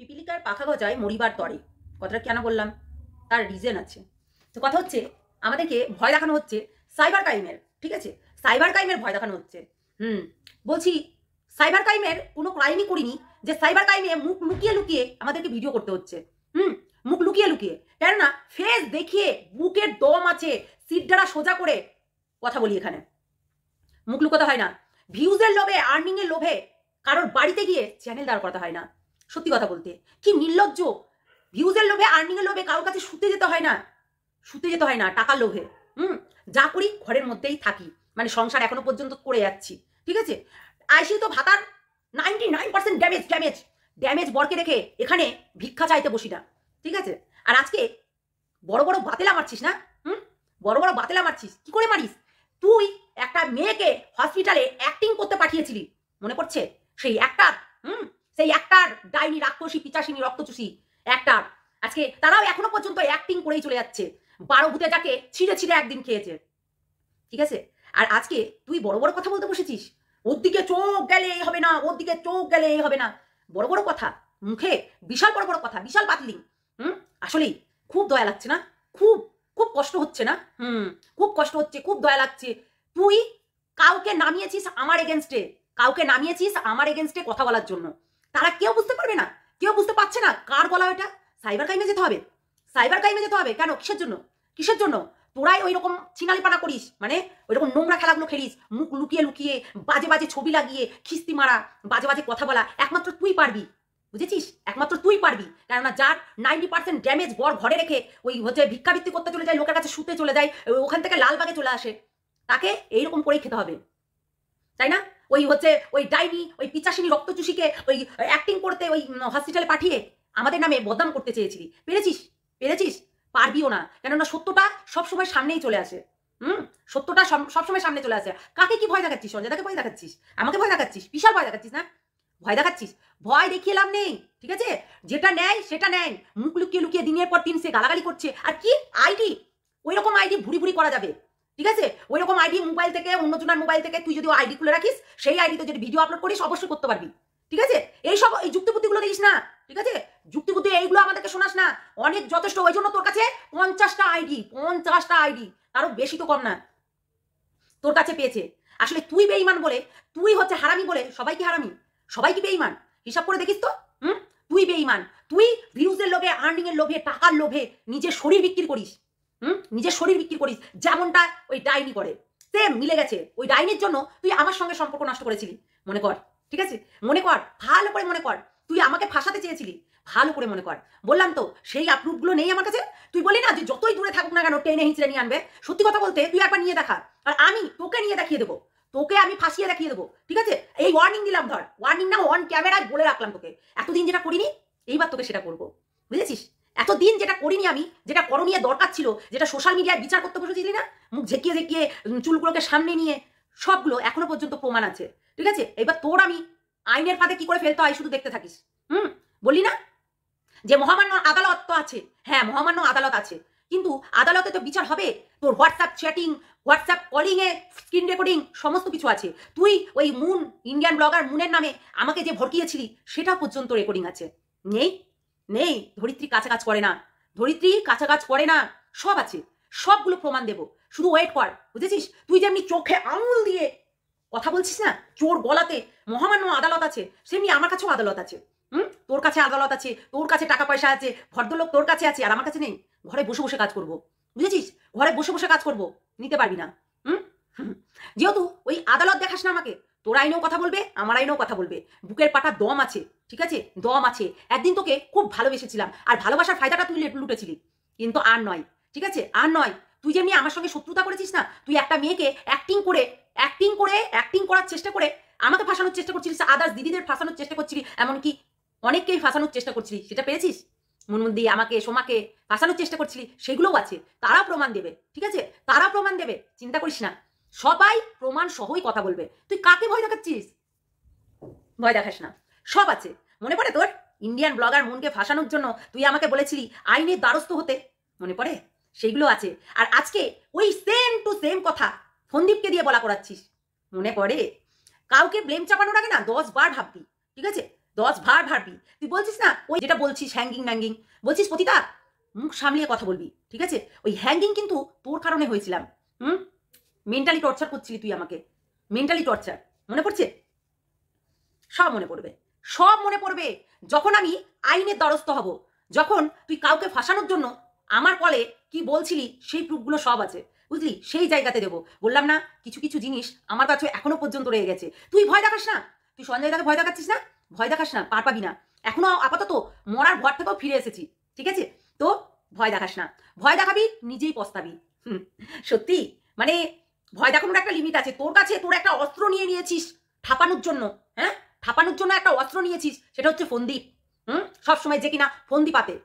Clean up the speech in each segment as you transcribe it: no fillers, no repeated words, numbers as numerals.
পিপিলিকার পাখা গজায় মরিবার তরে, কথাটা কেন বললাম তার রিজন আছে। তো কথা হচ্ছে আমাদেরকে ভয় দেখানো হচ্ছে সাইবার ক্রাইমের, ঠিক আছে, সাইবার ক্রাইমের ভয় দেখানো হচ্ছে। বলছি সাইবার ক্রাইমের কোনো ক্রাইমই করিনি যে সাইবার ক্রাইমে মুখ লুকিয়ে লুকিয়ে আমাদেরকে ভিডিও করতে হচ্ছে। মুখ লুকিয়ে লুকিয়ে, কেননা ফেস দেখিয়ে বুকের দম আছে সিটডারা সোজা করে কথা বলি। এখানে মুখ লুকোতে হয় না, ভিউজের লোভে আর্নিং এর লোভে কারোর বাড়িতে গিয়ে চ্যানেল দাঁড় করাতে হয় না। সত্যি কথা বলতে কি নির্লজ্জ, ভিউজের লোভে আর্নিং এর লোভে কারোর কাছে শুতে যেতে হয় না, শুতে যেতে হয় না টাকার লোভে। যা করি ঘরের মধ্যেই থাকি, মানে সংসার এখনো পর্যন্ত করে যাচ্ছি, ঠিক আছে। আইসি তো ভাতার 99% ড্যামেজ ড্যামেজ ড্যামেজ বরকে রেখে এখানে ভিক্ষা চাইতে বসি না, ঠিক আছে। আর আজকে বড় বড় বাতেলা মারছিস না, বড় বড় বাতেলা মারছিস। কি করে মারিস? তুই একটা মেয়েকে হসপিটালে অ্যাক্টিং করতে পাঠিয়েছিলি, মনে পড়ছে? সেই একটার সেই একটার ডাইনি রাক্ষসী পিচাসিনী রক্তচুষি একটার, আজকে তারাও এখনো পর্যন্ত অ্যাক্টিং করেই চলে যাচ্ছে। 12 ভূতে যাকে ছিঁড়ে ছিঁড়ে একদিন খেয়েছে, ঠিক আছে। আর আজকে তুই বড় বড় কথা বলতে বসেছিস, ওর দিকে চোখ গেলে এই হবে না, ওর দিকে চোখ গেলে এই হবে না। বড় বড় কথা মুখে, বিশাল বড় বড় কথা, বিশাল পাতলি। আসলেই খুব দয়া লাগছে না? খুব খুব কষ্ট হচ্ছে না? খুব কষ্ট হচ্ছে, খুব দয়া লাগছে। তুই কাউকে নামিয়েছিস আমার এগেনস্টে, কাউকে নামিয়েছিস আমার এগেনস্টে কথা বলার জন্য। তারা কেউ বুঝতে পারবে না, কেউ বুঝতে পারছে না কার বলা ওটা। সাইবার ক্রাইমে যেতে হবে, সাইবার ক্রাইমে যেতে হবে। কেন? কিসের জন্য? কিসের জন্য? তোরাই ওই রকম ছিনালিপানা করিস, মানে ওই রকম নোংরা খেলাগুলো খেলিস, মুখ লুকিয়ে লুকিয়ে বাজে বাজে ছবি লাগিয়ে খিস্তি মারা, বাজে বাজে কথা বলা। একমাত্র তুই পারবি, বুঝেছিস? একমাত্র তুই পারবি। কেননা যার 90% ড্যামেজ বর ঘরে রেখে ওই হচ্ছে ভিক্ষাবৃত্তি করতে চলে যায়, লোকের কাছে শুতে চলে যায়, ওখান থেকে লালবাগে চলে আসে, তাকে এইরকম করেই খেতে হবে, তাই না? ওই হচ্ছে ওই ডাইনি, ওই পিচাসিনী রক্তচুষিকে ওই অ্যাক্টিং করতে ওই হসপিটালে পাঠিয়ে আমাদের নামে বদনাম করতে চেয়েছিলি। পেরেছিস? পেরেছিস? পারবিও না, কেননা সত্যটা সবসময় সামনেই চলে আসে। সত্যটা সবসময় সামনে চলে আসে। কাকে কি ভয় দেখাচ্ছিস? অঞ্জনাকে ভয় দেখাচ্ছিস, আমাকে ভয় দেখাচ্ছিস, বিশাল ভয় দেখাচ্ছিস না? ভয় দেখাচ্ছিস, ভয় দেখিয়ে লাভ নেই, ঠিক আছে। যেটা নেয় সেটা নেয়, মুখ লুকিয়ে লুকিয়ে দিনের পর দিন সে গালাগালি করছে। আর কি আইডি, ওই রকম আইডি ভুরি ভুরি করা যাবে, ঠিক আছে। ওই রকম আইডি মোবাইল থেকে, অন্যজনের মোবাইল থেকে তুই যদি আইডি খুলে রাখিস, সেই আইডিতে যদি ভিডিও আপলোড করিস অবশ্যই করতে পারবি, ঠিক আছে। এইসব এই যুক্তিবুদ্ধিগুলো দিস না, ঠিক আছে। যুক্তিবুদ্ধি এইগুলো আমাদেরকে শোনাস না, অনেক যথেষ্ট। ওই জন্য তোর কাছে 50টা আইডি, 50টা আইডি, তারও বেশি তো কম না, তোর কাছে পেয়েছে। আসলে তুই বেঈমান বলে, তুই হচ্ছে হারামি বলে সবাই কি হারামি? সবাই কি বেঈমান? হিসাব করে দেখিস তো। তুই বেঈমান, তুই ভিউজের লোভে, আর্নিং এর লোভে, টাকার লোভে নিজের শরীর বিক্রি করিস, নিজের শরীর বিক্রি করিস, যেমনটা ওই ডাইনি করে। সেম মিলে গেছে। ওই ডাইনির জন্য তুই আমার সঙ্গে সম্পর্ক নষ্ট করেছিলি, মনে কর, ঠিক আছে। মনে কর, ভালো করে মনে কর, তুই আমাকে ফাঁসাতে চেয়েছিলি, ভালো করে মনে কর। বললাম তো সেই আপরুফগুলো নেই আমার কাছে। তুই বলি না যে যতই দূরে থাকুক না কেন টেনে হিঁচড়ে নিয়ে আনবে। সত্যি কথা বলতে তুই একবার নিয়ে দেখা, আর আমি তোকে নিয়ে দেখিয়ে দেবো, তোকে আমি ফাঁসিয়ে দেখিয়ে দেবো, ঠিক আছে। এই ওয়ার্নিং দিলাম, ধর ওয়ার্নিং না, অন ক্যামেরায় বলে রাখলাম তোকে। এতদিন যেটা করিনি এইবার তোকে সেটা করবো, বুঝেছিস? এতদিন যেটা করিনি আমি, যেটা করণীয় দরকার ছিল, যেটা সোশ্যাল মিডিয়ায় বিচার করতে বসেছিলি না, মুখ ঝেঁকিয়ে ঝেঁকিয়ে চুলগুলোকে সামনে নিয়ে, সবগুলো এখনো পর্যন্ত প্রমাণ আছে, ঠিক আছে। এবার তোর আমি আইনের ফাঁদে কি করে ফেলতে হয় শুধু দেখতে থাকিস। বললি না যে মহামান্য আদালত তো আছে, হ্যাঁ মহামান্য আদালত আছে, কিন্তু আদালতে তো বিচার হবে। তোর হোয়াটসঅ্যাপ চ্যাটিং, হোয়াটসঅ্যাপ কলিং এ স্ক্রিন রেকর্ডিং সমস্ত কিছু আছে। তুই ওই মুন, ইন্ডিয়ান ব্লগার মুনের নামে আমাকে যে ভড়কিয়েছিলি সেটা পর্যন্ত রেকর্ডিং আছে। নেই? নেই। ধরিত্রী কাছে কাজ করে না, ধরিত্রী কাছে কাজ করে না, সব আছে, সবগুলো প্রমাণ দেব, শুধু ওয়েট কর, বুঝেছিস? তুই যেমনি চোখে আঙুল দিয়ে কথা বলছিস না, চোর গলাতে মহামান্য আদালত আছে, সেমনি আমার কাছেও আদালত আছে। তোর কাছে আদালত আছে, তোর কাছে টাকা পয়সা আছে, ভদ্রলোক তোর কাছে আছে, আর আমার কাছে নেই। ঘরে বসে বসে কাজ করব, বুঝেছিস? ঘরে বসে বসে কাজ করব, নিতে পারবি না। যেহেতু ওই আদালত দেখাস না আমাকে, তোর আইনেও কথা বলবে, আমার আইনেও কথা বলবে। বুকের পাটা দম আছে, ঠিক আছে, দম আছে। একদিন তোকে খুব ভালোবেসেছিলাম, আর ভালোবাসার ফায়দাটা তুই লুটেছিলি, কিন্তু আর নয়, ঠিক আছে, আর নয়। তুই যেমনি আমার সঙ্গে শত্রুতা করেছিস না, তুই একটা মেয়েকে অ্যাক্টিং করার চেষ্টা করে আমাকে ফাঁসানোর চেষ্টা করছিলিস, আদার্স দিদিদের ফাঁসানোর চেষ্টা করছিলি, এমনকি অনেককেই ফাঁসানোর চেষ্টা করছিলি, সেটা পেরেছিস। মুনমুন দিয়ে আমাকে, সোমাকে ফাঁসানোর চেষ্টা করছিলি, সেগুলোও আছে, তারা প্রমাণ দেবে, ঠিক আছে, তারা প্রমাণ দেবে, চিন্তা করিস না। সবাই প্রমাণ সহই কথা বলবে। তুই কাকে ভয় দেখাচ্ছিস? ভয় দেখাস না, সব আছে। মনে পড়ে তোর ইন্ডিয়ান ব্লগার মুনকে ফাঁসানোর জন্য তুই আমাকে বলেছিলি আইনের দ্বারস্থ হতে, মনে পড়ে? সেইগুলো আছে। আর আজকে ওই সেম টু সেম কথা ফন্দীপকে দিয়ে বলা করাচ্ছিস, মনে পড়ে? কাউকে ব্লেম চাপানোর আগে না 10 বার ভাববি, ঠিক আছে। 10 ভার ভাববি। তুই বলছিস না ওই যেটা বলছিস হ্যাঙ্গিং ম্যাঙ্গিং, বলছিস পতিতা মুখ সামলিয়ে কথা বলবি, ঠিক আছে? ওই হ্যাঙ্গিং কিন্তু তোর কারণে হয়েছিলাম। মেন্টালি টর্চার করছিলি তুই আমাকে, মেন্টালি টর্চার। মনে পড়ছে? সব মনে পড়বে, সব মনে পড়বে যখন আমি আইনের দ্বারস্থ হব, যখন তুই কাউকে ফাঁসানোর জন্য আমার কলে কি বলছিলি সেই প্রুফগুলো সব আছে, বুঝলি? সেই জায়গাতে দেবো। বললাম না কিছু কিছু জিনিস আমার কাছে এখনো পর্যন্ত রয়ে গেছে। তুই ভয় দেখাস না, তুই সঞ্জয় দাকে ভয় দেখাচ্ছিস না, ভয় দেখাস না, পার পাবি না। এখনো আপাতত মরার ঘর থেকেও ফিরে এসেছি, ঠিক আছে? তো ভয় দেখাস না, ভয় দেখাবি নিজেই পস্তাবি। সত্যি মানে ভয় দেখানোর একটা লিমিট আছে। তোর কাছে তোর একটা অস্ত্র নিয়ে নিয়েছিস ঠাপানোর জন্য, হ্যাঁ ঠাপানোর জন্য একটা অস্ত্র নিয়েছিস, সেটা হচ্ছে ফন্দি। সবসময় যে কিনা ফন্দি পাতে,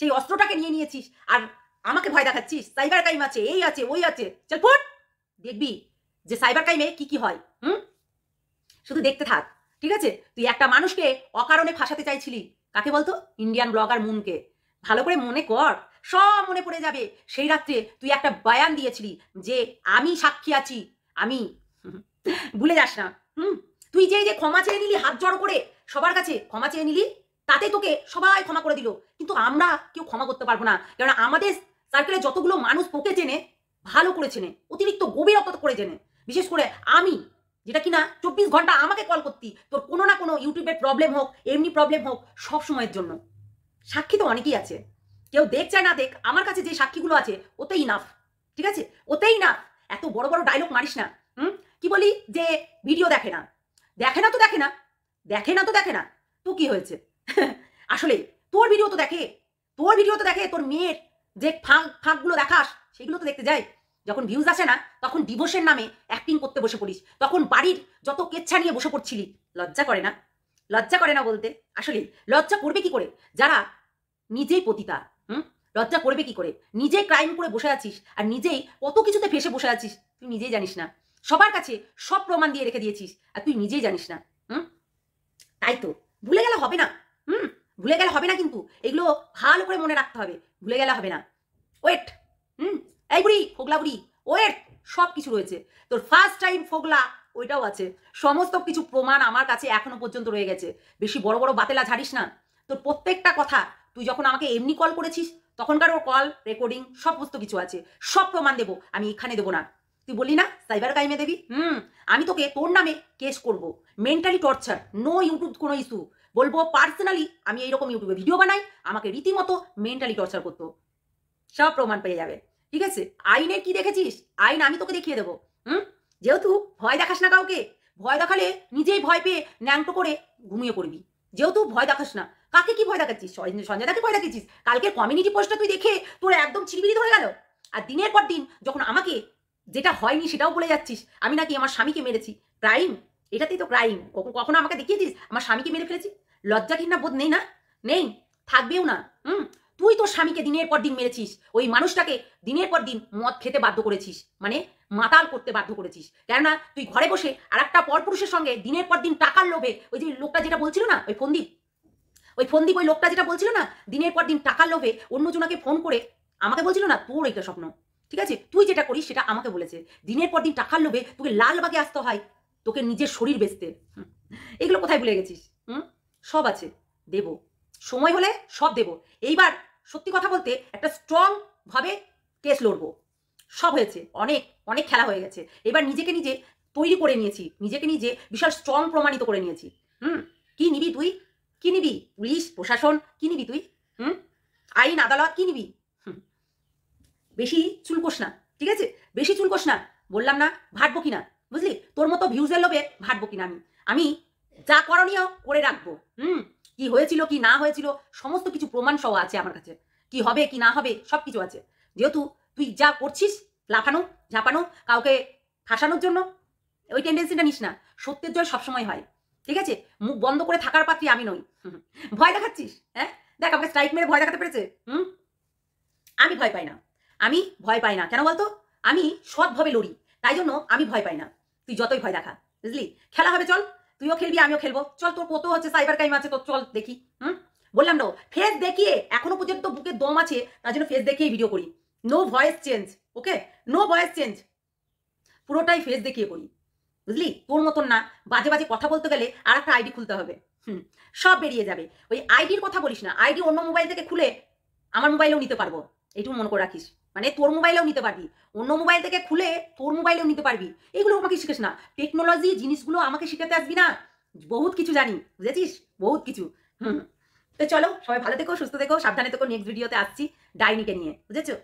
সেই অস্ত্রটাকে নিয়ে নিয়েছিস আর আমাকে ভয় দেখাচ্ছিস সাইবার ক্রাইম আছে, এই আছে ওই আছে। চল ফুট, দেখবি যে সাইবার ক্রাইমে কি কি হয়। শুধু দেখতে থাক, ঠিক আছে? তুই একটা মানুষকে অকারণে ফাঁসাতে চাইছিলি, কাকে বলতো? ইন্ডিয়ান ব্লগার মুনকে। ভালো করে মনে কর, সব মনে পড়ে যাবে। সেই রাত্রে তুই একটা বয়ান দিয়েছিলি যে আমি সাক্ষী আছি, আমি ভুলে যাস না। তুই যে ক্ষমা চেয়ে নিলি, হাত জড়ো করে সবার কাছে ক্ষমা চেয়ে নিলি, তাতে তোকে সবাই ক্ষমা করে দিল, কিন্তু আমরা কেউ ক্ষমা করতে পারবো না। কারণ আমাদের সার্কেলে যতগুলো মানুষ তোকে চেনে, ভালো করে চেনে, অতিরিক্ত গভীরতা করে চেনে। বিশেষ করে আমি, যেটা কিনা 24 ঘন্টা আমাকে কল করতি তোর কোনো না কোনো ইউটিউবের প্রবলেম হোক, এমনি প্রবলেম হোক, সব সময়ের জন্য। সাক্ষী তো অনেকেই আছে, কেউ দেখ চায় না দেখ, আমার কাছে যে সাক্ষীগুলো আছে ওতেই নাফ, ঠিক আছে? ওতেই না। এত বড় বড় ডায়লগ মারিস না। কি বলি যে ভিডিও দেখে না, দেখে না তো দেখে না, দেখে না তো দেখে না, তো কি হয়েছে? আসলে তোর ভিডিও তো দেখে, তোর ভিডিও তো দেখে, তোর মেয়ের যে ফাঁকগুলো দেখাস সেগুলো তো দেখতে যায়। যখন ভিউজ আসে না তখন ডিভোর্সের নামে অ্যাক্টিং করতে বসে পড়িস, তখন বাড়ির যত কেচ্ছা নিয়ে বসে পড়ছিলি। লজ্জা করে না? লজ্জা করে না বলতে? আসলে লজ্জা করবে কি করে যারা নিজেই পতিতা? লজ্জা করবে কি করে? নিজেই ক্রাইম করে বসে আছিস আর নিজেই কত কিছুতে ফেসে বসে আছিস, তুই নিজেই জানিস না। সবার কাছে সব প্রমাণ দিয়ে রেখে দিয়েছিস আর তুই নিজেই জানিস না। তাই তো ভুলে গেলে হবে না। ভুলে গেলে হবে না, কিন্তু এগুলো ভালো করে মনে রাখতে হবে। ভুলে গেলে হবে না। ওয়েট, এই বুড়ি, ফোগলা বুড়ি, ওয়েট, সব কিছু রয়েছে। তোর ফার্স্ট টাইম ফোগলা ওইটাও আছে। সমস্ত কিছু প্রমাণ আমার কাছে এখনো পর্যন্ত রয়ে গেছে। বেশি বড় বড় বাতেলা ঝাড়িস না। তোর প্রত্যেকটা কথা, তুই যখন আমাকে এমনি কল করেছিস তখনকার ওর কল রেকর্ডিং সমস্ত কিছু আছে, সব প্রমাণ দেবো। আমি এখানে দেবো না। তুই বললি না সাইবার ক্রাইমে দেবি, আমি তোকে তোর নামে কেস করব, মেন্টালি টর্চার, নো ইউটিউব কোনো ইস্যু। বলবো পার্সোনালি আমি এইরকম ইউটিউবে ভিডিও বানাই, আমাকে রীতিমতো মেন্টালি টর্চার করতো, সব প্রমাণ পেয়ে যাবে, ঠিক আছে? আইনের কি দেখেছিস? আইন আমি তোকে দেখিয়ে দেবো। যেহেতু ভয় দেখাস না কাউকে, ভয় দেখালে নিজেই ভয় পেয়ে ন্যাংটো করে ঘুমিয়ে পড়বি। যেহেতু ভয় দেখাস না, কাকে কি ভয় দেখাচ্ছিস? সঞ্জয় দাকে ভয় দেখাচ্ছিস। কালকে কমিউনিটি পোস্টটা তুই দেখে তোর একদম চিরবিরি ধরে গেল। আর দিনের পর দিন যখন আমাকে যেটা হয়নি সেটাও বলে যাচ্ছিস, আমি নাকি আমার স্বামীকে মেরেছি। ক্রাইম, এটাতেই তো ক্রাইম। কখনো আমাকে দেখিয়েছিস আমার স্বামীকে মেরে ফেলেছি? লজ্জা ঘৃণা বোধ নেই না? নেই, থাকবেও না। তুই তোর স্বামীকে দিনের পর দিন মেরেছিস, ওই মানুষটাকে দিনের পর দিন মদ খেতে বাধ্য করেছিস, মানে মাতাল করতে বাধ্য করেছিস। কেননা তুই ঘরে বসে আর একটা পরপুরুষের সঙ্গে দিনের পর দিন টাকার লোভে, ওই যে লোকটা যেটা বলছিল না, ওই ফন্দীপ, ওই লোকটা যেটা বলছিল না, দিনের পর দিন টাকার লোভে অন্যজনাকে ফোন করে আমাকে বলছিল না তোর এইটা স্বপ্ন, ঠিক আছে? তুই যেটা করিস সেটা আমাকে বলেছে। দিনের পর দিন টাকার লোভে তোকে লালবাগে আসতে হয়, তোকে নিজের শরীর বেচতে। এগুলো কোথায় ভুলে গেছিস? সব আছে, দেব, সময় হলে সব দেব। এইবার সত্যি কথা বলতে একটা স্ট্রং ভাবে কেস লড়বো। সব হয়েছে, অনেক অনেক খেলা হয়ে গেছে। এবার নিজেকে নিজে তৈরি করে নিয়েছি, নিজেকে নিজে বিশাল স্ট্রং প্রমাণিত করে নিয়েছি। কি নিবি তুই? কি নিবি? পুলিশ প্রশাসন কি নিবি তুই? আইন আদালত কি নিবি? বেশি চুলকোস না, ঠিক আছে? বেশি চুলকোস না, বললাম না ভাটবো কিনা, বুঝলি? তোর মতো ভিউজের লোভে ভাটবো কিনা আমি যা করণীয় করে রাখবো। কি হয়েছিল কি না হয়েছিল সমস্ত কিছু প্রমাণ সহ আছে আমার কাছে। কি হবে কি না হবে সব কিছু আছে। যেহেতু তুই যা করছিস, লাফানো ঝাঁপানো, কাউকে ফাঁসানোর জন্য, ওই টেন্ডেন্সিটা নিস না। সত্যের জয় সবসময় হয়, ঠিক আছে? মুখ বন্ধ করে থাকার পাত্রী আমি নই। ভয় দেখাচ্ছিস? হ্যাঁ দেখ, আমাকে স্ট্রাইক মেরে ভয় দেখাতে পেরেছে। আমি ভয় পাই না, আমি ভয় পাই না। কেন বলতো? আমি সৎভাবে লড়ি, তাই জন্য আমি ভয় পাই না। তুই যতই ভয় দেখা, বুঝলি? খেলা হবে, চল, তুইও খেলবি আমিও খেলবো। চল, তোর কত হচ্ছে সাইবার ক্রাইম আছে তো চল দেখি। বললাম না ফেস দেখিয়ে, এখনো পর্যন্ত বুকে দম আছে তার জন্য ফেস দেখিয়ে ভিডিও করি। নো ভয়েস চেঞ্জ, ওকে? নো ভয়েস চেঞ্জ, পুরোটাই ফেস দেখিয়ে করি, বুঝলি? তোর মতন না বাজে বাজে কথা বলতে গেলে আর একটা আইডি খুলতে হবে। হুম, সব বেরিয়ে যাবে। ওই আইডির কথা বলিস না, আইডি অন্য মোবাইল থেকে খুলে আমার মোবাইলেও নিতে পারবো, এইটুকু মনে করে রাখিস। মানে তোর মোবাইলেও নিতে পারবি, অন্য মোবাইল থেকে খুলে তোর মোবাইলেও নিতে পারবি। এগুলো আমাকে শিখিস না, টেকনোলজি জিনিসগুলো আমাকে শিখাতে আসবি না। বহুত কিছু জানি, বুঝেছিস, বহুত কিছু। হুম, তো চলো সবাই ভালো থেকো, সুস্থ থেকো, সাবধানে থেকো। নেক্সট ভিডিওতে আসছি ডাইনিকে নিয়ে, বুঝেছো।